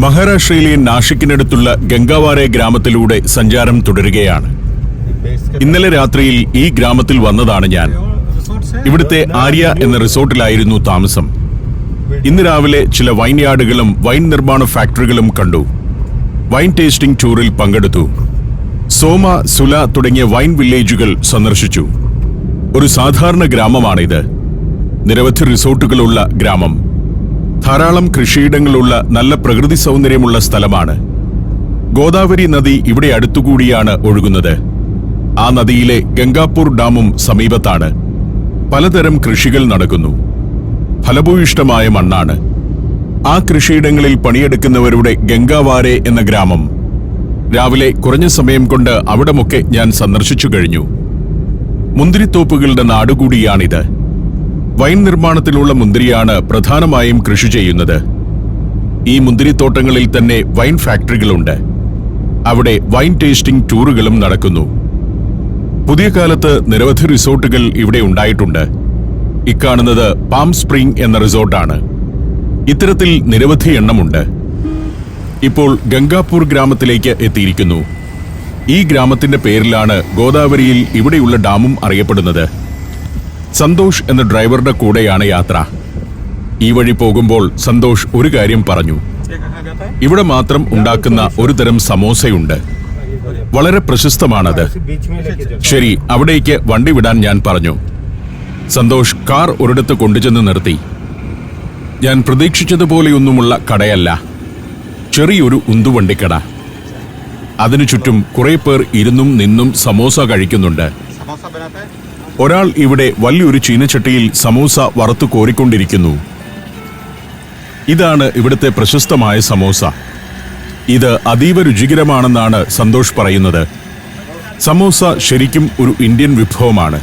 മഹാരാഷ്ട്രയിലെ നാഷിക്കിനടുത്തുള്ള ഗംഗാവാരെ ഗ്രാമത്തിലൂടെ സഞ്ചാരം തുടരുകയാണ്. ഇന്നലെ രാത്രിയിൽ ഈ ഗ്രാമത്തിൽ വന്നതാണ് ഞാൻ. ഇവിടുത്തെ ആര്യ എന്ന റിസോർട്ടിലായിരുന്നു താമസം. ഇന്ന് രാവിലെ ചില വൈൻയാർഡുകളും വൈൻ നിർമ്മാണ ഫാക്ടറികളും കണ്ടു. വൈൻ ടേസ്റ്റിംഗ് ടൂറിൽ പങ്കെടുത്തു. സോമ, സുല തുടങ്ങിയ വൈൻ വില്ലേജുകൾ സന്ദർശിച്ചു. ഒരു സാധാരണ ഗ്രാമമാണിത്. നിരവധി റിസോർട്ടുകളുള്ള ഗ്രാമം. ധാരാളം കൃഷിയിടങ്ങളുള്ള നല്ല പ്രകൃതി സൗന്ദര്യമുള്ള സ്ഥലമാണ്. ഗോദാവരി നദി ഇവിടെ അടുത്തുകൂടിയാണ് ഒഴുകുന്നത്. ആ നദിയിലെ ഗംഗാപൂർ ഡാമും സമീപത്താണ്. പലതരം കൃഷികൾ നടക്കുന്നു. ഫലഭൂയിഷ്ടമായ മണ്ണാണ്. ആ കൃഷിയിടങ്ങളിൽ പണിയെടുക്കുന്നവരുടെ ഗംഗാവാരെ എന്ന ഗ്രാമം. രാവിലെ കുറഞ്ഞ സമയം കൊണ്ട് അവിടമൊക്കെ ഞാൻ സന്ദർശിച്ചു കഴിഞ്ഞു. മുന്തിരിത്തോപ്പുകളുടെ നാടുകൂടിയാണിത്. വൈൻ നിർമ്മാണത്തിലുള്ള മുന്തിരിയാണ് പ്രധാനമായും കൃഷി ചെയ്യുന്നത്. ഈ മുന്തിരിത്തോട്ടങ്ങളിൽ തന്നെ വൈൻ ഫാക്ടറികളുണ്ട്. അവിടെ വൈൻ ടേസ്റ്റിംഗ് ടൂറുകളും നടക്കുന്നു. പുതിയ കാലത്ത് നിരവധി റിസോർട്ടുകൾ ഇവിടെ ഉണ്ടായിട്ടുണ്ട്. ഇക്കാണുന്നത് പാം സ്പ്രിംഗ് എന്ന റിസോർട്ടാണ്. ഇത്തരത്തിൽ നിരവധി എണ്ണമുണ്ട്. ഇപ്പോൾ ഗംഗാപൂർ ഗ്രാമത്തിലേക്ക് എത്തിയിരിക്കുന്നു. ഈ ഗ്രാമത്തിന്റെ പേരിലാണ് ഗോദാവരിയിൽ ഇവിടെയുള്ള ഡാമും അറിയപ്പെടുന്നത്. സന്തോഷ് എന്ന ഡ്രൈവറുടെ കൂടെയാണ് യാത്ര. ഈ വഴി പോകുമ്പോൾ സന്തോഷ് ഒരു കാര്യം പറഞ്ഞു. ഇവിടെ മാത്രം ഉണ്ടാക്കുന്ന ഒരു തരം സമോസയുണ്ട്. വളരെ പ്രശസ്തമാണത്. ശരി, അവിടേക്ക് വണ്ടി വിടാൻ ഞാൻ പറഞ്ഞു. സന്തോഷ് കാർ ഒരിടത്ത് കൊണ്ടുചെന്ന് നിർത്തി. ഞാൻ പ്രതീക്ഷിച്ചതുപോലെയൊന്നുമുള്ള കടയല്ല. ചെറിയൊരു ഉന്തുവണ്ടിക്കട. അതിനു ചുറ്റും കുറെ പേർ ഇരുന്നും നിന്നും സമോസ കഴിക്കുന്നുണ്ട്. ഒരാൾ ഇവിടെ വലിയൊരു ചീനച്ചട്ടിയിൽ സമോസ വറുത്തു കോരിക്കൊണ്ടിരിക്കുന്നു. ഇതാണ് ഇവിടുത്തെ പ്രശസ്തമായ സമോസ. ഇത് അതീവ രുചികരമാണെന്നാണ് സന്തോഷ് പറയുന്നത്. സമോസ ശരിക്കും ഒരു ഇന്ത്യൻ വിഭവമാണ്.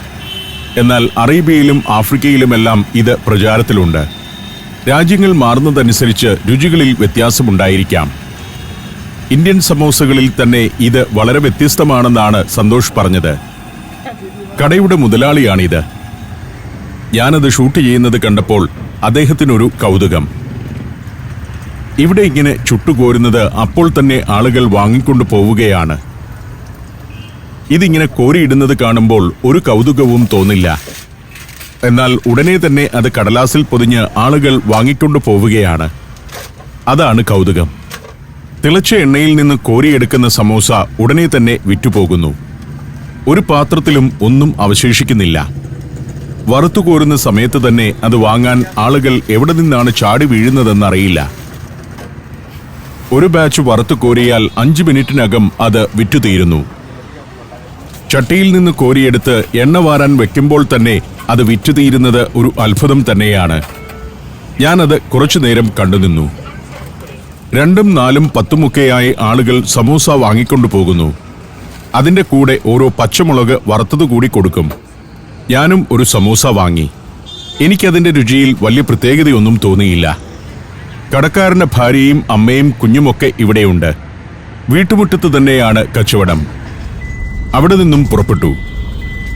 എന്നാൽ അറേബ്യയിലും ആഫ്രിക്കയിലുമെല്ലാം ഇത് പ്രചാരത്തിലുണ്ട്. രാജ്യങ്ങൾ മാറുന്നതനുസരിച്ച് രുചികളിൽ വ്യത്യാസമുണ്ടായിരിക്കാം. ഇന്ത്യൻ സമോസകളിൽ തന്നെ ഇത് വളരെ വ്യത്യസ്തമാണെന്നാണ് സന്തോഷ് പറഞ്ഞത്. കടയുടെ മുതലാളിയാണിത്. ഞാനത് ഷൂട്ട് ചെയ്യുന്നത് കണ്ടപ്പോൾ അദ്ദേഹത്തിനൊരു കൗതുകം. ഇവിടെ ഇങ്ങനെ ചുട്ടുകോരുന്നത് അപ്പോൾ തന്നെ ആളുകൾ വാങ്ങിക്കൊണ്ടു പോവുകയാണ്. ഇതിങ്ങനെ കോരിയിടുന്നത് കാണുമ്പോൾ ഒരു കൗതുകവും തോന്നില്ല. എന്നാൽ ഉടനെ തന്നെ അത് കടലാസിൽ പൊതിഞ്ഞ് ആളുകൾ വാങ്ങിക്കൊണ്ടു പോവുകയാണ്. അതാണ് കൗതുകം. തിളച്ച എണ്ണയിൽ നിന്ന് കോരിയെടുക്കുന്ന സമോസ ഉടനെ തന്നെ വിറ്റുപോകുന്നു. ഒരു പാത്രത്തിലും ഒന്നും അവശേഷിക്കുന്നില്ല. വറുത്തുകോരുന്ന സമയത്ത് തന്നെ അത് വാങ്ങാൻ ആളുകൾ എവിടെ നിന്നാണ് ചാടി വീഴുന്നതെന്നറിയില്ല. ഒരു ബാച്ച് വറുത്തു കോരിയാൽ 5 മിനിറ്റിനകം അത് വിറ്റുതീരുന്നു. ചട്ടിയിൽ നിന്ന് കോരിയെടുത്ത് എണ്ണ വാരാൻ വെക്കുമ്പോൾ തന്നെ അത് വിറ്റുതീരുന്നത് ഒരു അത്ഭുതം തന്നെയാണ്. ഞാനത് കുറച്ചുനേരം കണ്ടുനിന്നു. 2ഉം 4ഉം 10ഉമൊക്കെയായി ആളുകൾ സമോസ വാങ്ങിക്കൊണ്ടു പോകുന്നു. അതിന്റെ കൂടെ ഓരോ പച്ചമുളക് വറുത്തതുകൂടി കൊടുക്കും. ഞാനും ഒരു സമോസ വാങ്ങി. എനിക്കതിന്റെ രുചിയിൽ വലിയ പ്രത്യേകതയൊന്നും തോന്നിയില്ല. കടക്കാരന്റെ ഭാര്യയും അമ്മയും കുഞ്ഞുമൊക്കെ ഇവിടെയുണ്ട്. വീട്ടുമുറ്റത്ത് തന്നെയാണ് കച്ചവടം. അവിടെ നിന്നും പുറപ്പെട്ടു.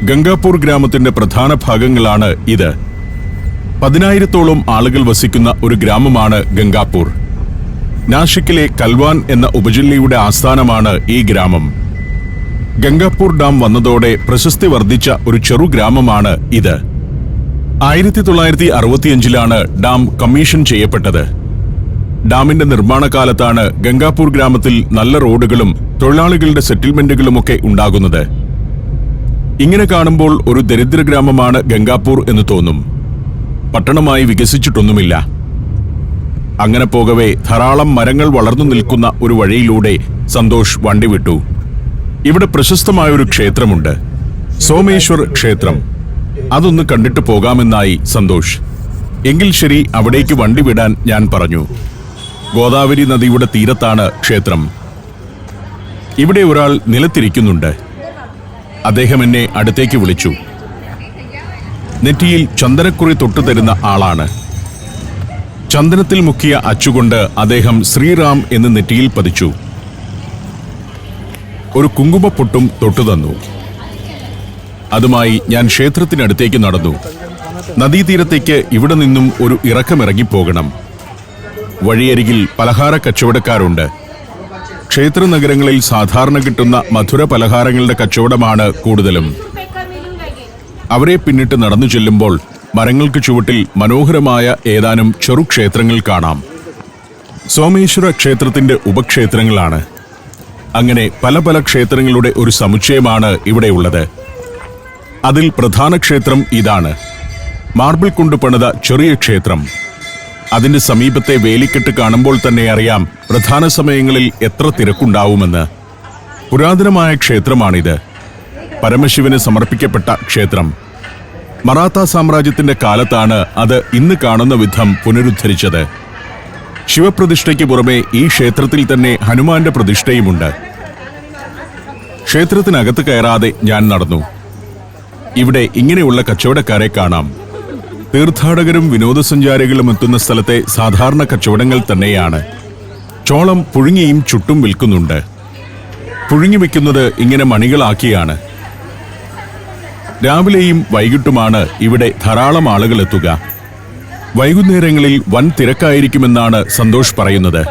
ഗംഗാപൂർ ഗ്രാമത്തിന്റെ പ്രധാന ഭാഗങ്ങളാണ് ഇത്. 10,000-ഓളം ആളുകൾ വസിക്കുന്ന ഒരു ഗ്രാമമാണ് ഗംഗാപൂർ. നാഷിക്കിലെ കൽവാൻ എന്ന ഉപജില്ലയുടെ ആസ്ഥാനമാണ് ഈ ഗ്രാമം. ഗംഗാപൂർ ഡാം വന്നതോടെ പ്രശസ്തി വർദ്ധിച്ച ഒരു ചെറു ഗ്രാമമാണ് ഇത്. 1965-ലാണ് ഡാം കമ്മീഷൻ ചെയ്യപ്പെട്ടത്. ഡാമിന്റെ നിർമ്മാണ കാലത്താണ് ഗംഗാപൂർ ഗ്രാമത്തിൽ നല്ല റോഡുകളും തൊഴിലാളികളുടെ സെറ്റിൽമെന്റുകളുമൊക്കെ ഉണ്ടാകുന്നത്. ഇങ്ങനെ കാണുമ്പോൾ ഒരു ദരിദ്ര ഗ്രാമമാണ് ഗംഗാപൂർ എന്ന് തോന്നും. പട്ടണമായി വികസിച്ചിട്ടൊന്നുമില്ല. അങ്ങനെ പോകവേ ധാരാളം മരങ്ങൾ വളർന്നു നിൽക്കുന്ന ഒരു വഴിയിലൂടെ സന്തോഷ് വണ്ടി വിട്ടു. ഇവിടെ പ്രശസ്തമായൊരു ക്ഷേത്രമുണ്ട്, സോമേശ്വർ ക്ഷേത്രം. അതൊന്ന് കണ്ടിട്ട് പോകാമെന്നായി സന്തോഷ്. എങ്കിൽ ശരി, അവിടേക്ക് വണ്ടി വിടാൻ ഞാൻ പറഞ്ഞു. ഗോദാവരി നദിയുടെ തീരത്താണ് ക്ഷേത്രം. ഇവിടെ ഒരാൾ നിലത്തിരിക്കുന്നുണ്ട്. അദ്ദേഹം എന്നെ അടുത്തേക്ക് വിളിച്ചു. നെറ്റിയിൽ ചന്ദനക്കുറി തൊട്ടു തരുന്ന ആളാണ്. ചന്ദനത്തിൽ മുക്കിയ അച്ചുകൊണ്ട് അദ്ദേഹം ശ്രീറാം എന്ന് നെറ്റിയിൽ പതിച്ചു. ഒരു കുങ്കുമപ്പൊട്ടും തൊട്ടുതന്നു. അതുമായി ഞാൻ ക്ഷേത്രത്തിനടുത്തേക്ക് നടന്നു. നദീതീരത്തേക്ക് ഇവിടെ നിന്നും ഒരു ഇറക്കമിറങ്ങിപ്പോകണം. വഴിയരികിൽ പലഹാര കച്ചവടക്കാരുണ്ട്. ക്ഷേത്ര നഗരങ്ങളിൽ സാധാരണ കിട്ടുന്ന മധുര പലഹാരങ്ങളുടെ കച്ചവടമാണ് കൂടുതലും. അവരെ പിന്നിട്ട് നടന്നു ചെല്ലുമ്പോൾ മരങ്ങൾക്ക് ചുവട്ടിൽ മനോഹരമായ ഏതാനും ചെറുക്ഷേത്രങ്ങൾ കാണാം. സോമേശ്വര ക്ഷേത്രത്തിന്റെ ഉപക്ഷേത്രങ്ങളാണ്. അങ്ങനെ പല പല ക്ഷേത്രങ്ങളുടെ ഒരു സമുച്ചയമാണ് ഇവിടെയുള്ളത്. അതിൽ പ്രധാന ക്ഷേത്രം ഇതാണ്, മാർബിൾ കൊണ്ട് പണിത ചെറിയ ക്ഷേത്രം. അതിന്റെ സമീപത്തെ വേലിക്കെട്ട് കാണുമ്പോൾ തന്നെ അറിയാം പ്രധാന സമയങ്ങളിൽ എത്ര തിരക്കുണ്ടാവുമെന്ന്. പുരാതനമായ ക്ഷേത്രമാണിത്. പരമശിവന് സമർപ്പിക്കപ്പെട്ട ക്ഷേത്രം. മറാത്ത സാമ്രാജ്യത്തിന്റെ കാലത്താണ് അത് ഇന്ന് കാണുന്ന വിധം പുനരുദ്ധരിച്ചത്. ശിവപ്രതിഷ്ഠയ്ക്ക് പുറമെ ഈ ക്ഷേത്രത്തിൽ തന്നെ ഹനുമാന്റെ പ്രതിഷ്ഠയുമുണ്ട്. ക്ഷേത്രത്തിനകത്ത് കയറാതെ ഞാൻ നടന്നു. ഇവിടെ ഇങ്ങനെയുള്ള കച്ചവടക്കാരെ കാണാം. തീർത്ഥാടകരും വിനോദസഞ്ചാരികളും എത്തുന്ന സ്ഥലത്തെ സാധാരണ കച്ചവടങ്ങൾ തന്നെയാണ്. ചോളം പുഴുങ്ങിയും ചുട്ടും വിൽക്കുന്നുണ്ട്. പുഴുങ്ങി വെക്കുന്നത് ഇങ്ങനെ മണികളാക്കിയാണ്. രാവിലെയും വൈകിട്ടുമാണ് ഇവിടെ ധാരാളം ആളുകൾ എത്തുക. വൈകുന്നേരങ്ങളിൽ വൻ തിരക്കായിരിക്കുമെന്നാണ് സന്തോഷ് പറയുന്നത്.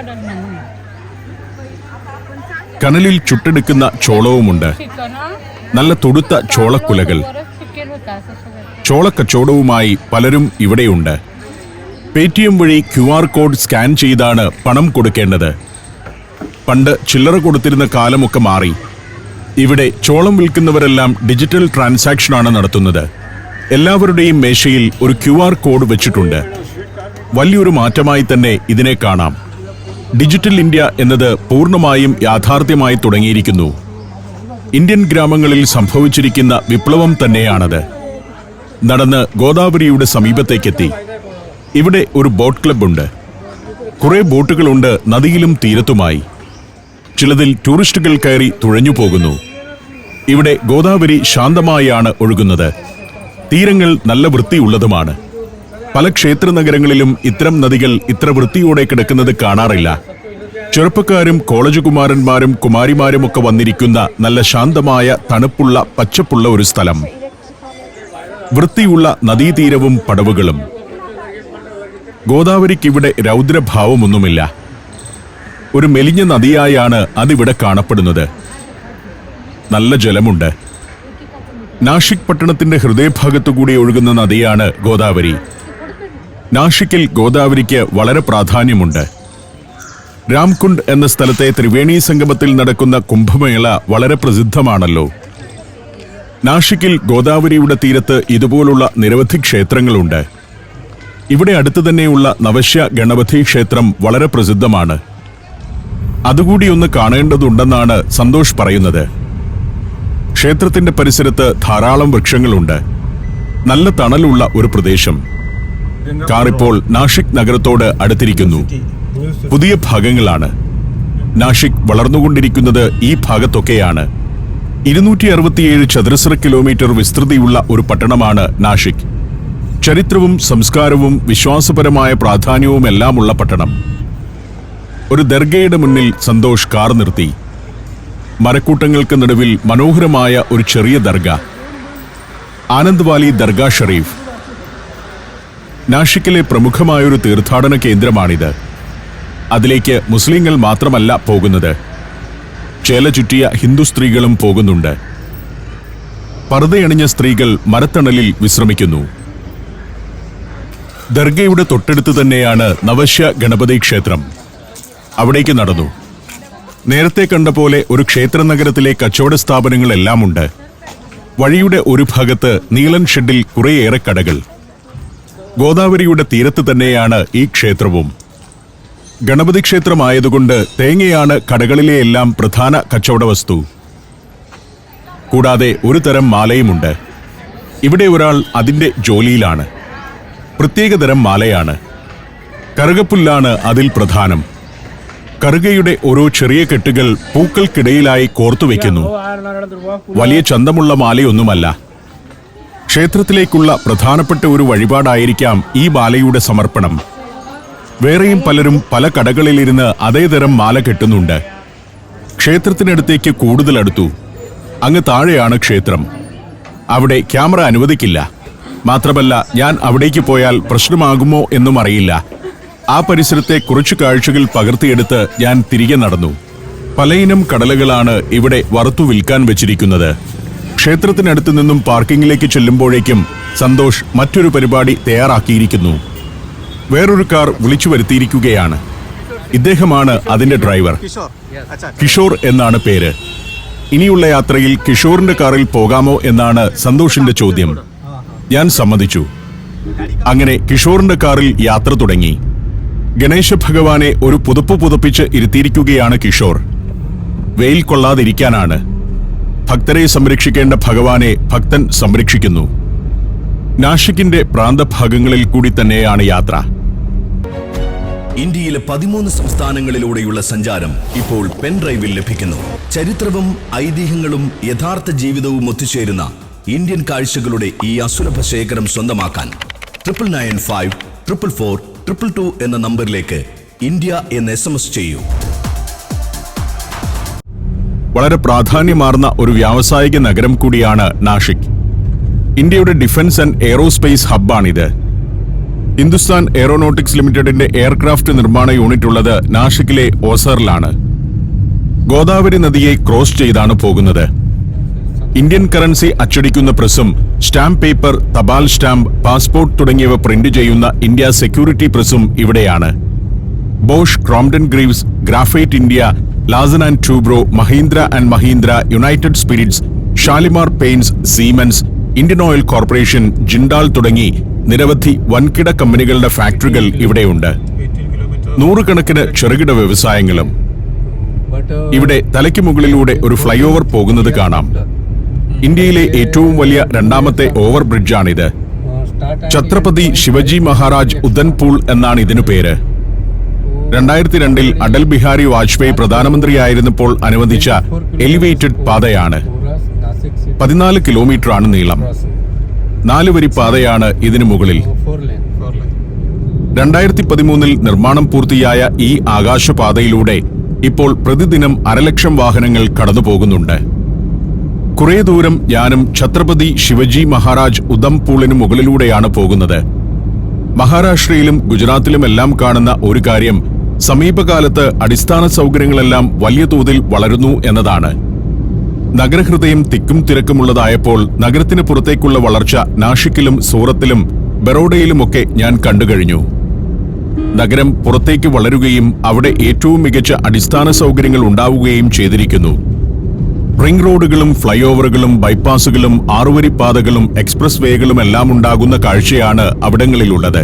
കനലിൽ ചുട്ടെടുക്കുന്ന ചോളവുമുണ്ട്. നല്ല തുടുത്ത ചോളക്കുലകൾ. ചോളക്കച്ചവടവുമായി പലരും ഇവിടെയുണ്ട്. പേടിഎം വഴി QR കോഡ് സ്കാൻ ചെയ്താണ് പണം കൊടുക്കേണ്ടത്. പണ്ട് ചില്ലറ കൊടുത്തിരുന്ന കാലമൊക്കെ മാറി. ഇവിടെ ചോളം വിൽക്കുന്നവരെല്ലാം ഡിജിറ്റൽ ട്രാൻസാക്ഷനാണ് നടത്തുന്നത്. എല്ലാവരുടെയും മേശയിൽ ഒരു QR കോഡ് വെച്ചിട്ടുണ്ട്. വലിയൊരു മാറ്റമായി തന്നെ ഇതിനെ കാണാം. ഡിജിറ്റൽ ഇന്ത്യ എന്നത് പൂർണ്ണമായും യാഥാർത്ഥ്യമായി തുടങ്ങിയിരിക്കുന്നു. ഇന്ത്യൻ ഗ്രാമങ്ങളിൽ സംഭവിച്ചിരിക്കുന്ന വിപ്ലവം തന്നെയാണത്. നടന്ന് ഗോദാവരിയുടെ സമീപത്തേക്കെത്തി. ഇവിടെ ഒരു ബോട്ട് ക്ലബ്ബുണ്ട്. കുറെ ബോട്ടുകളുണ്ട് നദിയിലും തീരത്തുമായി. ചിലതിൽ ടൂറിസ്റ്റുകൾ കയറി തുഴഞ്ഞു പോകുന്നു. ഇവിടെ ഗോദാവരി ശാന്തമായാണ് ഒഴുകുന്നത്. തീരങ്ങൾ നല്ല വൃത്തിയുള്ളതുമാണ്. പല ക്ഷേത്ര നഗരങ്ങളിലും ഇത്തരം നദികൾ ഇത്ര വൃത്തിയോടെ കിടക്കുന്നത് കാണാറില്ല. ചെറുപ്പക്കാരും കോളേജ് കുമാരന്മാരും കുമാരിമാരുമൊക്കെ വന്നിരിക്കുന്ന നല്ല ശാന്തമായ തണുപ്പുള്ള പച്ചപ്പുള്ള ഒരു സ്ഥലം. വൃത്തിയുള്ള നദീതീരവും പടവുകളും. ഗോദാവരിക്കിവിടെ രൗദ്രഭാവമൊന്നുമില്ല. ഒരു മെലിഞ്ഞ നദിയായാണ് അതിവിടെ കാണപ്പെടുന്നത്. നല്ല ജലമുണ്ട്. നാഷിക് പട്ടണത്തിന്റെ ഹൃദയഭാഗത്തുകൂടി ഒഴുകുന്ന നദിയാണ് ഗോദാവരി. നാഷിക്കിൽ ഗോദാവരിക്ക് വളരെ പ്രാധാന്യമുണ്ട്. രാംകുണ്ട് എന്ന സ്ഥലത്തെ ത്രിവേണി സംഗമത്തിൽ നടക്കുന്ന കുംഭമേള വളരെ പ്രസിദ്ധമാണല്ലോ. നാഷിക്കിൽ ഗോദാവരിയുടെ തീരത്ത് ഇതുപോലുള്ള നിരവധി ക്ഷേത്രങ്ങളുണ്ട്. ഇവിടെ അടുത്തു തന്നെയുള്ള നവശ്യ ഗണപതി ക്ഷേത്രം വളരെ പ്രസിദ്ധമാണ്. അതുകൂടി ഒന്ന് കാണേണ്ടതുണ്ടെന്നാണ് സന്തോഷ് പറയുന്നത്. ക്ഷേത്രത്തിന്റെ പരിസരത്ത് ധാരാളം വൃക്ഷങ്ങളുണ്ട്. നല്ല തണലുള്ള ഒരു പ്രദേശം. കാറിപ്പോൾ നാഷിക് നഗരത്തോട് അടുത്തിരിക്കുന്നു. പുതിയ ഭാഗങ്ങളാണ്. നാഷിക് വളർന്നുകൊണ്ടിരിക്കുന്നത് ഈ ഭാഗത്തൊക്കെയാണ്. 267 ചതുരശ്ര കിലോമീറ്റർ വിസ്തൃതിയുള്ള ഒരു പട്ടണമാണ് നാഷിക്. ചരിത്രവും സംസ്കാരവും വിശ്വാസപരമായ പ്രാധാന്യവുമെല്ലാമുള്ള പട്ടണം. ഒരു ദർഗയുടെ മുന്നിൽ സന്തോഷ് കാർ നിർത്തി. മരക്കൂട്ടങ്ങൾക്ക് നടുവിൽ മനോഹരമായ ഒരു ചെറിയ ദർഗ, ആനന്ദ് വാലി ദർഗ ഷരീഫ്. നാഷിക്കിലെ പ്രമുഖമായൊരു തീർത്ഥാടന കേന്ദ്രമാണിത്. അതിലേക്ക് മുസ്ലിങ്ങൾ മാത്രമല്ല പോകുന്നത്, ചേല ചുറ്റിയ ഹിന്ദു സ്ത്രീകളും പോകുന്നുണ്ട്. പർദ്ദയണിഞ്ഞ സ്ത്രീകൾ മരത്തണലിൽ വിശ്രമിക്കുന്നു. ദർഗയുടെ തൊട്ടടുത്ത് തന്നെയാണ് നവശ്യ ഗണപതി ക്ഷേത്രം. അവിടേക്ക് നടന്നു. നേരത്തെ കണ്ട പോലെ ഒരു ക്ഷേത്ര നഗരത്തിലെ കച്ചവട സ്ഥാപനങ്ങളെല്ലാം ഉണ്ട്. വഴിയുടെ ഒരു ഭാഗത്ത് നീലൻ ഷെഡിൽ കുറേയേറെ കടകൾ. ഗോദാവരിയുടെ തീരത്ത് തന്നെയാണ് ഈ ക്ഷേത്രവും. ഗണപതി ക്ഷേത്രമായതുകൊണ്ട് തേങ്ങയാണ് കടകളിലെയെല്ലാം പ്രധാന കച്ചവട വസ്തു. കൂടാതെ ഒരു തരം മാലയുമുണ്ട്. ഇവിടെ ഒരാൾ അതിന്റെ ജോലിയിലാണ്. പ്രത്യേകതരം മാലയാണ്. കറുകപ്പുല്ലാണ് അതിൽ പ്രധാനം. കറുകയുടെ ഓരോ ചെറിയ കെട്ടുകൾ പൂക്കൾക്കിടയിലായി കോർത്തുവെക്കുന്നു. വലിയ ചന്തമുള്ള മാലയൊന്നുമല്ല. ക്ഷേത്രത്തിലേക്കുള്ള പ്രധാനപ്പെട്ട ഒരു വഴിപാടായിരിക്കാം ഈ മാലയുടെ സമർപ്പണം. വേറെയും പലരും പല കടകളിലിരുന്ന് അതേതരം മാല കെട്ടുന്നുണ്ട്. ക്ഷേത്രത്തിനടുത്തേക്ക് കൂടുതൽ അടുത്തു. അങ്ങ് താഴെയാണ് ക്ഷേത്രം. അവിടെ ക്യാമറ അനുവദിക്കില്ല. മാത്രമല്ല, ഞാൻ അവിടേക്ക് പോയാൽ പ്രശ്നമാകുമോ എന്നും അറിയില്ല. ആ പരിസരത്തെ കുറച്ചു കാഴ്ചകൾ പകർത്തിയെടുത്ത് ഞാൻ തിരികെ നടന്നു. പലയിനം കടലകളാണ് ഇവിടെ വറുത്തു വിൽക്കാൻ വെച്ചിരിക്കുന്നത്. ക്ഷേത്രത്തിനടുത്തു നിന്നും പാർക്കിങ്ങിലേക്ക് ചെല്ലുമ്പോഴേക്കും സന്തോഷ് മറ്റൊരു പരിപാടി തയ്യാറാക്കിയിരിക്കുന്നു. വേറൊരു കാർ വിളിച്ചു വരുത്തിയിരിക്കുകയാണ്. ഇദ്ദേഹമാണ് അതിന്റെ ഡ്രൈവർ. കിഷോർ എന്നാണ് പേര്. ഇനിയുള്ള യാത്രയിൽ കിഷോറിന്റെ കാറിൽ പോകാമോ എന്നാണ് സന്തോഷിന്റെ ചോദ്യം. ഞാൻ സമ്മതിച്ചു. അങ്ങനെ കിഷോറിന്റെ കാറിൽ യാത്ര തുടങ്ങി. ഗണേശ ഭഗവാനെ ഒരു പുതപ്പ് പുതപ്പിച്ച് ഇരുത്തിയിരിക്കുകയാണ് കിഷോർ. വെയിൽ കൊള്ളാതിരിക്കാനാണ്. ഭക്തരെ സംരക്ഷിക്കേണ്ട ഭഗവാനെ ഭക്തൻ സംരക്ഷിക്കുന്നു. നാഷിക്കിന്റെ പ്രാന്തഭാഗങ്ങളിൽ കൂടി തന്നെയാണ് യാത്ര. ഇന്ത്യയിലെ 13 സംസ്ഥാനങ്ങളിലൂടെയുള്ള സഞ്ചാരം ഇപ്പോൾ പെൻഡ്രൈവിൽ ലഭിക്കുന്നു. ചരിത്രവും ഐതിഹ്യങ്ങളും യഥാർത്ഥ ജീവിതവും ഒത്തുചേരുന്ന ഇന്ത്യൻ കാഴ്ചകളുടെ ഈ അസുലഭ ശേഖരം സ്വന്തമാക്കാൻ 9955444222 എന്ന നമ്പറിലേക്ക് ഇന്ത്യ എന്ന് SMS ചെയ്യൂ. വളരെ പ്രാധാന്യമാർന്ന ഒരു വ്യാവസായിക നഗരം കൂടിയാണ് നാഷിക്. ഇന്ത്യയുടെ ഡിഫൻസ് ആൻഡ് എയ്റോസ്പേസ് ഹബ്ബാണിത്. ഹിന്ദുസ്ഥാൻ എയ്റോനോട്ടിക്സ് ലിമിറ്റഡിന്റെ എയർക്രാഫ്റ്റ് നിർമ്മാണ യൂണിറ്റ് ഉള്ളത് നാഷിക്കിലെ ഓസറിലാണ്. ഗോദാവരി നദിയെ ക്രോസ് ചെയ്താണ് പോകുന്നത്. ഇന്ത്യൻ കറൻസി അച്ചടിക്കുന്ന പ്രസ്സും സ്റ്റാമ്പ് പേപ്പർ, തപാൽ സ്റ്റാമ്പ്, പാസ്പോർട്ട് തുടങ്ങിയവ പ്രിന്റ് ചെയ്യുന്ന ഇന്ത്യ സെക്യൂരിറ്റി പ്രസ്സും ഇവിടെയാണ്. Bosch, Crompton Greaves, Graphite India, Larsen and Toubro, Mahindra and Mahindra, United Spirits, Shalimar Paints, Siemens, Indian Oil Corporation, Jindal തുടങ്ങി നിരവധി വൻകിട കമ്പനികളുടെ ഫാക്ടറികൾ ഇവിടെയുണ്ട്. നൂറുകണക്കിന് ചെറുകിട വ്യവസായങ്ങളും. ഇവിടെ തലയ്ക്ക് മുകളിലൂടെ ഒരു ഫ്ലൈ ഓവർ പോകുന്നത് കാണാം. ഇന്ത്യയിലെ ഏറ്റവും വലിയ രണ്ടാമത്തെ ഓവർ ബ്രിഡ്ജാണിത്. ഛത്രപതി ശിവജി മഹാരാജ് ഉദൻപൂൾ എന്നാണ് ഇതിനു പേര്. 2002 അടൽ ബിഹാരി വാജ്പേയി പ്രധാനമന്ത്രിയായിരുന്നപ്പോൾ അനുവദിച്ച എലിവേറ്റഡ് പാതയാണ്. 14 കിലോമീറ്ററാണ് നീളം. 4 വരി പാതയാണ് ഇതിനു മുകളിൽ. 2013 നിർമ്മാണം പൂർത്തിയായ ഈ ആകാശപാതയിലൂടെ ഇപ്പോൾ പ്രതിദിനം 1,00,000 വാഹനങ്ങൾ കടന്നുപോകുന്നുണ്ട്. കുറേ ദൂരം ഞാനും ഛത്രപതി ശിവജി മഹാരാജ് ഉദംപൂളിന് മുകളിലൂടെയാണ് പോകുന്നത്. മഹാരാഷ്ട്രയിലും ഗുജറാത്തിലുമെല്ലാം കാണുന്ന ഒരു കാര്യം സമീപകാലത്ത് അടിസ്ഥാന സൗകര്യങ്ങളെല്ലാം വലിയ തോതിൽ വളരുന്നു എന്നതാണ്. നഗരഹൃദയം തിക്കും തിരക്കുമുള്ളതായപ്പോൾ നഗരത്തിന് പുറത്തേക്കുള്ള വളർച്ച നാഷിക്കിലും സൂറത്തിലും ബറോഡയിലുമൊക്കെ ഞാൻ കണ്ടുകഴിഞ്ഞു. നഗരം പുറത്തേക്ക് വളരുകയും അവിടെ ഏറ്റവും മികച്ച അടിസ്ഥാന സൗകര്യങ്ങൾ ഉണ്ടാവുകയും ചെയ്തിരിക്കുന്നു. റിംഗ് റോഡുകളും ഫ്ലൈ ഓവറുകളും ബൈപ്പാസുകളും 6 വരി പാതകളും എക്സ്പ്രസ് വേകളും എല്ലാം ഉണ്ടാകുന്ന കാഴ്ചയാണ് അവിടങ്ങളിലുള്ളത്.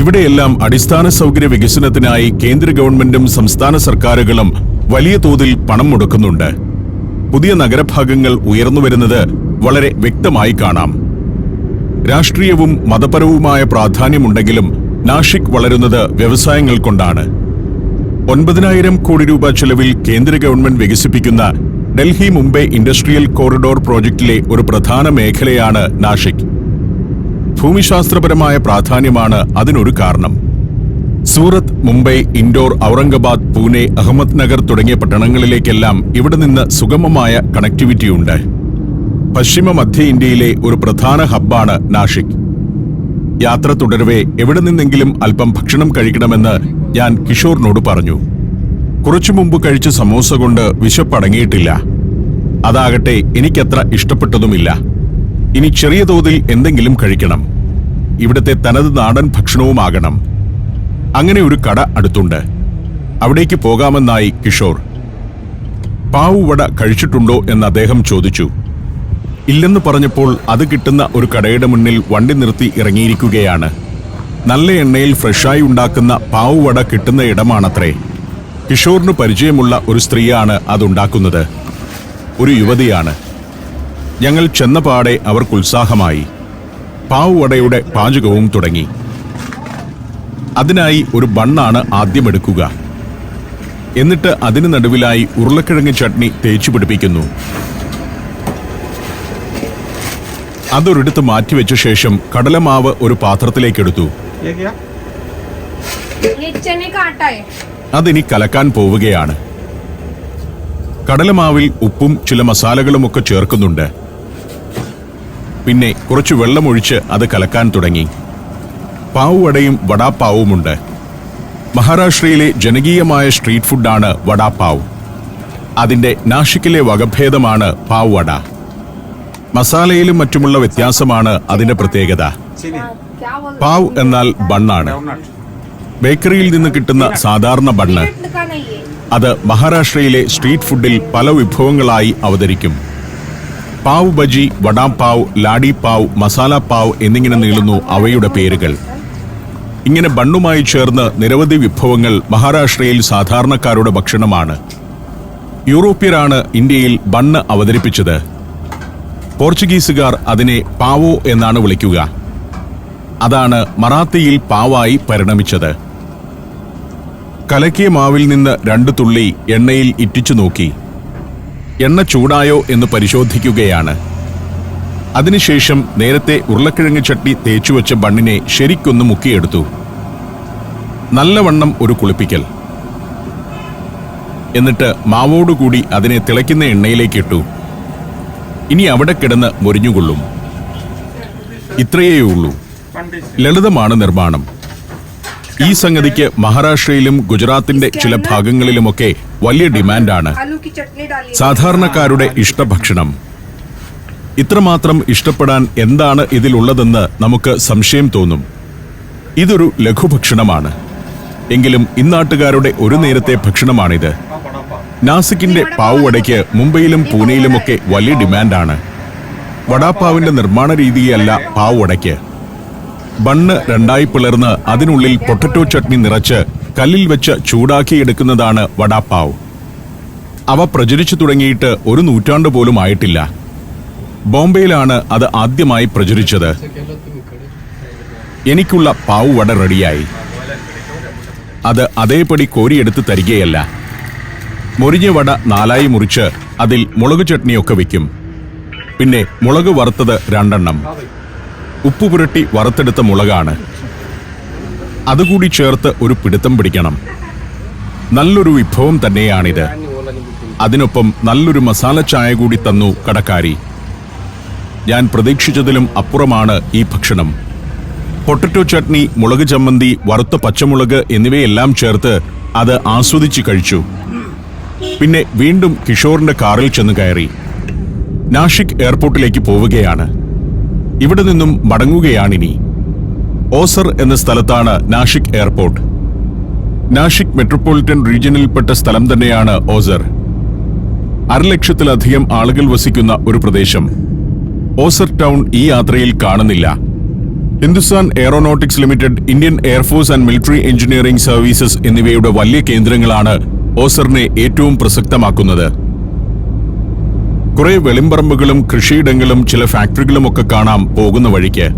ഇവിടെയെല്ലാം അടിസ്ഥാന സൗകര്യ വികസനത്തിനായി കേന്ദ്ര ഗവൺമെന്റും സംസ്ഥാന സർക്കാരുകളും വലിയ തോതിൽ പണം മുടക്കുന്നുണ്ട്. പുതിയ നഗരഭാഗങ്ങൾ ഉയർന്നുവരുന്നത് വളരെ വ്യക്തമായി കാണാം. രാഷ്ട്രീയവും മതപരവുമായ പ്രാധാന്യമുണ്ടെങ്കിലും നാഷിക് വളരുന്നത് വ്യവസായങ്ങൾ കൊണ്ടാണ്. 9,000 കോടി രൂപ ചെലവിൽ കേന്ദ്ര ഗവൺമെന്റ് വികസിപ്പിക്കുന്ന ഡൽഹി മുംബൈ ഇൻഡസ്ട്രിയൽ കോറിഡോർ പ്രോജക്റ്റിലെ ഒരു പ്രധാന മേഖലയാണ് നാഷിക്. ഭൂമിശാസ്ത്രപരമായ പ്രാധാന്യമാണ് അതിനൊരു കാരണം. സൂറത്ത്, മുംബൈ, ഇൻഡോർ, ഔറംഗാബാദ്, പൂനെ, അഹമ്മദ് നഗർ തുടങ്ങിയ പട്ടണങ്ങളിലേക്കെല്ലാം ഇവിടെ നിന്ന് സുഗമമായ കണക്ടിവിറ്റിയുണ്ട്. പശ്ചിമ മധ്യ ഇന്ത്യയിലെ ഒരു പ്രധാന ഹബ്ബാണ് നാഷിക്. യാത്ര തുടരവേ എവിടെ നിന്നെങ്കിലും അല്പം ഭക്ഷണം കഴിക്കണമെന്ന് ഞാൻ കിഷോറിനോട് പറഞ്ഞു. കുറച്ചു മുമ്പ് കഴിച്ച സമോസ കൊണ്ട് വിശപ്പടങ്ങിയിട്ടില്ല. അതാകട്ടെ എനിക്കത്ര ഇഷ്ടപ്പെട്ടതുമില്ല. ഇനി ചെറിയ തോതിൽ എന്തെങ്കിലും കഴിക്കണം. ഇവിടുത്തെ തനത് നാടൻ ഭക്ഷണവുമാകണം. അങ്ങനെ ഒരു കട അടുത്തുണ്ട്. അവിടേക്ക് പോകാമെന്നായി കിഷോർ. പാവുവട കഴിച്ചിട്ടുണ്ടോ എന്ന് അദ്ദേഹം ചോദിച്ചു. ഇല്ലെന്ന് പറഞ്ഞപ്പോൾ അത് കിട്ടുന്ന ഒരു കടയുടെ മുന്നിൽ വണ്ടി നിർത്തി ഇറങ്ങിയിരിക്കുകയാണ്. നല്ല എണ്ണയിൽ ഫ്രഷായി ഉണ്ടാക്കുന്ന പാവുവട കിട്ടുന്ന ഇടമാണത്രേ. കിഷോറിന് പരിചയമുള്ള ഒരു സ്ത്രീയാണ് അതുണ്ടാക്കുന്നത്. ഒരു യുവതിയാണ്. ഞങ്ങൾ ചെന്നപാടെ അവർക്കുത്സാഹമായി. പാവുവടയുടെ പാചകവും തുടങ്ങി. അതിനായി ഒരു ബണ്ണാണ് ആദ്യം എടുക്കുക. എന്നിട്ട് അതിന് നടുവിലായി ഉരുളക്കിഴങ്ങ് ചട്നി തേച്ചു പിടിപ്പിക്കുന്നു. അതൊരിടത്ത് മാറ്റിവെച്ച ശേഷം കടലമാവ് ഒരു പാത്രത്തിലേക്കെടുത്തു. അതിനി കലക്കാൻ പോവുകയാണ്. കടലമാവിൽ ഉപ്പും ചില മസാലകളുമൊക്കെ ചേർക്കുന്നുണ്ട്. പിന്നെ കുറച്ച് വെള്ളമൊഴിച്ച് അത് കലക്കാൻ തുടങ്ങി. പാവുവടയും വടാപ്പാവുമുണ്ട്. മഹാരാഷ്ട്രയിലെ ജനകീയമായ സ്ട്രീറ്റ് ഫുഡാണ് വടാപാവ്. അതിന്റെ നാഷിക്കിലെ വകഭേദമാണ് പാവ് വട. മസാലയിലും മറ്റുമുള്ള വ്യത്യാസമാണ് അതിന്റെ പ്രത്യേകത. പാവ് എന്നാൽ ബണ്ണാണ്. ബേക്കറിയിൽ നിന്ന് കിട്ടുന്ന സാധാരണ ബണ്ണ്. അത് മഹാരാഷ്ട്രയിലെ സ്ട്രീറ്റ് ഫുഡിൽ പല വിഭവങ്ങളായി അവതരിക്കും. പാവ് ബജി, വടാപാവ്, ലാഡി പാവ്, മസാല പാവ് എന്നിങ്ങനെ നീളുന്നു അവയുടെ പേരുകൾ. ഇങ്ങനെ ബണ്ണുമായി ചേർന്ന് നിരവധി വിഭവങ്ങൾ മഹാരാഷ്ട്രയിൽ സാധാരണക്കാരുടെ ഭക്ഷണമാണ്. യൂറോപ്യരാണ് ഇന്ത്യയിൽ ബണ്ണ് അവതരിപ്പിച്ചത്. പോർച്ചുഗീസുകാർ അതിനെ പാവോ എന്നാണ് വിളിക്കുക. അതാണ് മറാത്തിയിൽ പാവായി പരിണമിച്ചത്. കലക്കിയ മാവിൽ നിന്ന് 2 തുള്ളി എണ്ണയിൽ ഇറ്റിച്ചു നോക്കി. എണ്ണ ചൂടായോ എന്ന് പരിശോധിക്കുകയാണ്. അതിനുശേഷം നേരത്തെ ഉരുളക്കിഴങ്ങ് ചട്നി തേച്ചുവെച്ച ബണ്ണിനെ ശരിക്കൊന്ന് മുക്കിയെടുത്തു. നല്ലവണ്ണം ഒരു കുളിപ്പിക്കൽ. എന്നിട്ട് മാവോടുകൂടി അതിനെ തിളയ്ക്കുന്ന എണ്ണയിലേക്കിട്ടു. ഇനി അവിടെ കിടന്ന് മുരിഞ്ഞുകൊള്ളും. ഇത്രയേ ഉള്ളൂ. ലളിതമാണ് നിർമ്മാണം. ഈ സംഗതിക്ക് മഹാരാഷ്ട്രയിലും ഗുജറാത്തിന്റെ ചില ഭാഗങ്ങളിലുമൊക്കെ വലിയ ഡിമാൻഡാണ്. സാധാരണക്കാരുടെ ഇഷ്ടഭക്ഷണം. ഇത്രമാത്രം ഇഷ്ടപ്പെടാൻ എന്താണ് ഇതിലുള്ളതെന്ന് നമുക്ക് സംശയം തോന്നും. ഇതൊരു ലഘുഭക്ഷണമാണ്. എങ്കിലും ഇന്നാട്ടുകാരുടെ ഒരു നേരത്തെ ഭക്ഷണമാണിത്. നാസിക്കിന്റെ പാവ് വടയ്ക്ക് മുംബൈയിലും പൂനെയിലുമൊക്കെ വലിയ ഡിമാൻഡാണ്. വടാപാവിന്റെ നിർമ്മാണ രീതിയല്ല പാവ് വടയ്ക്ക്. ബണ്ണ് 2ആയി പിളർന്ന് അതിനുള്ളിൽ പൊട്ടറ്റോ ചട്നി നിറച്ച് കല്ലിൽ വെച്ച് ചൂടാക്കിയെടുക്കുന്നതാണ് വടാപാവ്. അവ പ്രചരിച്ചു തുടങ്ങിയിട്ട് 1 നൂറ്റാണ്ട് പോലും ആയിട്ടില്ല. ബോംബെയിലാണ് അത് ആദ്യമായി പ്രചരിച്ചത്. എനിക്കുള്ള പാവ് വട റെഡിയായി. അത് അതേപടി കോരിയെടുത്ത് തരികയല്ല. മൊരിഞ്ഞ വട 4ആയി മുറിച്ച് അതിൽ മുളക് ചട്നിയൊക്കെ വയ്ക്കും. പിന്നെ മുളക് വറുത്തത് 2 എണ്ണം. ഉപ്പ് പുരട്ടി വറുത്തെടുത്ത മുളകാണ്. അതുകൂടി ചേർത്ത് ഒരു പിടുത്തം പിടിക്കണം. നല്ലൊരു വിഭവം തന്നെയാണിത്. അതിനൊപ്പം നല്ലൊരു മസാല ചായ കൂടി തന്നു കടക്കാരി. ഞാൻ പ്രതീക്ഷിച്ചതിലും അപ്പുറമാണ് ഈ ഭക്ഷണം. പൊട്ടറ്റോ ചട്നി, മുളക് ചമ്മന്തി, വറുത്ത പച്ചമുളക് എന്നിവയെല്ലാം ചേർത്ത് അത് ആസ്വദിച്ച് കഴിച്ചു. പിന്നെ വീണ്ടും കിഷോറിന്റെ കാറിൽ ചെന്ന് കയറി. നാഷിക് എയർപോർട്ടിലേക്ക് പോവുകയാണ്. ഇവിടെ നിന്നും മടങ്ങുകയാണിനി. ഓസർ എന്ന സ്ഥലത്താണ് നാഷിക് എയർപോർട്ട്. നാഷിക് മെട്രോപൊളിറ്റൻ റീജിയനിൽപ്പെട്ട സ്ഥലം തന്നെയാണ് ഓസർ. 1,00,000-ലധികം ആളുകൾ വസിക്കുന്ന ഒരു പ്രദേശം. ഓസർ ടൗൺ ഈ യാത്രയിൽ കാണുന്നില്ല. Hindustan aeronautics limited, Indian air force and military engineering services എന്നിവയുടെ വലിയ കേന്ദ്രങ്ങളാണ് ഓസറിനെ ഏറ്റവും പ്രസക്തമാക്കുന്നത്. കുറെ വെളിമ്പറമ്പുകളും കൃഷിയിടങ്ങളും ചില ഫാക്ടറികളുമൊക്കെ കാണാം പോകുന്ന വഴിക്ക്.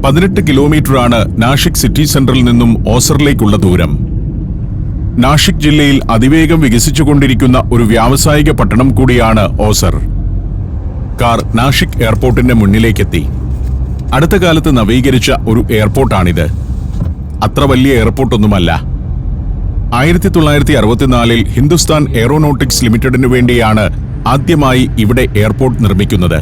18 കിലോമീറ്ററാണ് നാഷിക് സിറ്റി സെന്ററിൽ നിന്നും ഓസറിലേക്കുള്ള ദൂരം. നാഷിക് ജില്ലയിൽ അതിവേഗം വികസിച്ചുകൊണ്ടിരിക്കുന്ന ഒരു വ്യാവസായിക പട്ടണം കൂടിയാണ് ഓസർ. കാർ നാഷിക് എയർപോർട്ടിന്റെ മുന്നിലേക്കെത്തി. അടുത്ത കാലത്ത് നവീകരിച്ച ഒരു എയർപോർട്ടാണിത്. അത്ര വലിയ എയർപോർട്ടൊന്നുമല്ല. 1964-ൽ ഹിന്ദുസ്ഥാൻ എയറോനോട്ടിക്സ് ലിമിറ്റഡിനു വേണ്ടിയാണ് ആദ്യമായി ഇവിടെ എയർപോർട്ട് നിർമ്മിക്കുന്നത്.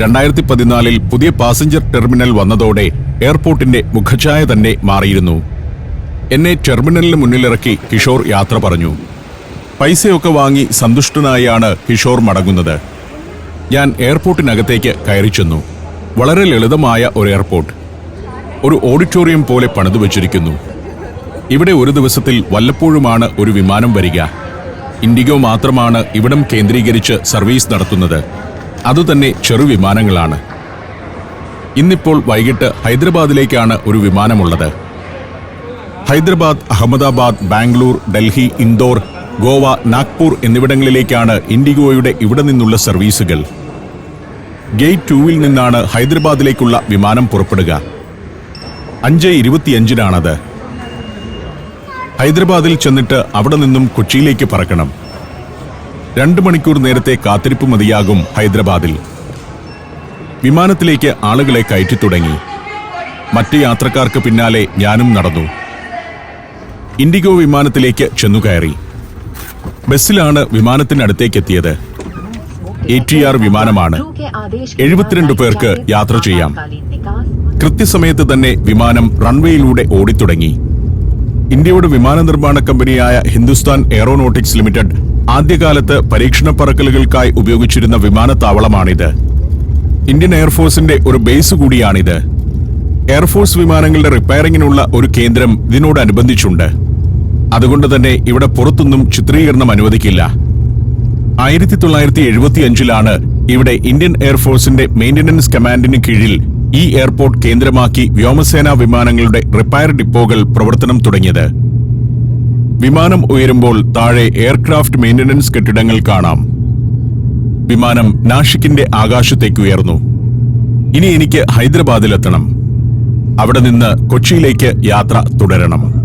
2014-ൽ പുതിയ പാസഞ്ചർ ടെർമിനൽ വന്നതോടെ എയർപോർട്ടിന്റെ മുഖഛായ തന്നെ മാറിയിരുന്നു. എന്നെ ടെർമിനലിന് മുന്നിലിറക്കി കിഷോർ യാത്ര പറഞ്ഞു. പൈസയൊക്കെ വാങ്ങി സന്തുഷ്ടനായാണ് കിഷോർ മടങ്ങുന്നത്. ഞാൻ എയർപോർട്ടിനകത്തേക്ക് കയറി ചെന്നു. വളരെ ലളിതമായ ഒരു എയർപോർട്ട്. ഒരു ഓഡിറ്റോറിയം പോലെ പണിതു വച്ചിരിക്കുന്നു. ഇവിടെ ഒരു ദിവസത്തിൽ വല്ലപ്പോഴുമാണ് ഒരു വിമാനം വരിക. ഇൻഡിഗോ മാത്രമാണ് ഇവിടം കേന്ദ്രീകരിച്ച് സർവീസ് നടത്തുന്നത്. അതുതന്നെ ചെറുവിമാനങ്ങളാണ്. ഇന്നിപ്പോൾ വൈകിട്ട് ഹൈദരാബാദിലേക്കാണ് ഒരു വിമാനമുള്ളത്. ഹൈദരാബാദ്, അഹമ്മദാബാദ്, ബാംഗ്ലൂർ, ഡൽഹി, ഇൻഡോർ, ഗോവ, നാഗ്പൂർ എന്നിവിടങ്ങളിലേക്കാണ് ഇൻഡിഗോയുടെ ഇവിടെ നിന്നുള്ള സർവീസുകൾ. ഗേറ്റ് 2-ൽ നിന്നാണ് ഹൈദരാബാദിലേക്കുള്ള വിമാനം പുറപ്പെടുക. 5:25-നാണത്. ഹൈദരാബാദിൽ ചെന്നിട്ട് അവിടെ നിന്നും കൊച്ചിയിലേക്ക് പറക്കണം. 2 മണിക്കൂർ നേരത്തെ കാത്തിരിപ്പ് മതിയാകും ഹൈദരാബാദിൽ. വിമാനത്തിലേക്ക് ആളുകളെ കയറ്റി തുടങ്ങി. മറ്റ് യാത്രക്കാർക്ക് പിന്നാലെ ഞാനും നടന്നു. ഇൻഡിഗോ വിമാനത്തിലേക്ക് ചെന്നുകയറി. ബസ്സിലാണ് വിമാനത്തിനടുത്തേക്കെത്തിയത്. ATR വിമാനമാണ്. 72 പേർക്ക് യാത്ര ചെയ്യാം. കൃത്യസമയത്ത് തന്നെ വിമാനം റൺവേയിലൂടെ ഓടിത്തുടങ്ങി. ഇന്ത്യയുടെ വിമാന നിർമ്മാണ കമ്പനിയായ ഹിന്ദുസ്ഥാൻ എയറോനോട്ടിക്സ് ലിമിറ്റഡ് ആദ്യകാലത്ത് പരീക്ഷണ പറക്കലുകൾക്കായി ഉപയോഗിച്ചിരുന്ന വിമാനത്താവളമാണിത്. ഇന്ത്യൻ എയർഫോഴ്സിന്റെ ഒരു ബേസ് കൂടിയാണിത്. എയർഫോഴ്സ് വിമാനങ്ങളുടെ റിപ്പയറിംഗിനുള്ള ഒരു കേന്ദ്രം ഇതിനോടനുബന്ധിച്ചുണ്ട്. അതുകൊണ്ട് തന്നെ ഇവിടെ പുറത്തൊന്നും ചിത്രീകരണം അനുവദിക്കില്ല. 1975 ഇവിടെ ഇന്ത്യൻ എയർഫോഴ്സിന്റെ മെയിന്റനൻസ് കമാൻഡിന് കീഴിൽ ഈ എയർപോർട്ട് കേന്ദ്രമാക്കി വ്യോമസേനാ വിമാനങ്ങളുടെ റിപ്പയർ ഡിപ്പോകൾ പ്രവർത്തനം തുടങ്ങിയത്. വിമാനം ഉയരുമ്പോൾ താഴെ എയർക്രാഫ്റ്റ് മെയിന്റനൻസ് കെട്ടിടങ്ങൾ കാണാം. വിമാനം നാഷിക്കിന്റെ ആകാശത്തേക്ക് ഉയർന്നു. ഇനി എനിക്ക് ഹൈദരാബാദിലെത്തണം. അവിടെ നിന്ന് കൊച്ചിയിലേക്ക് യാത്ര തുടരണം.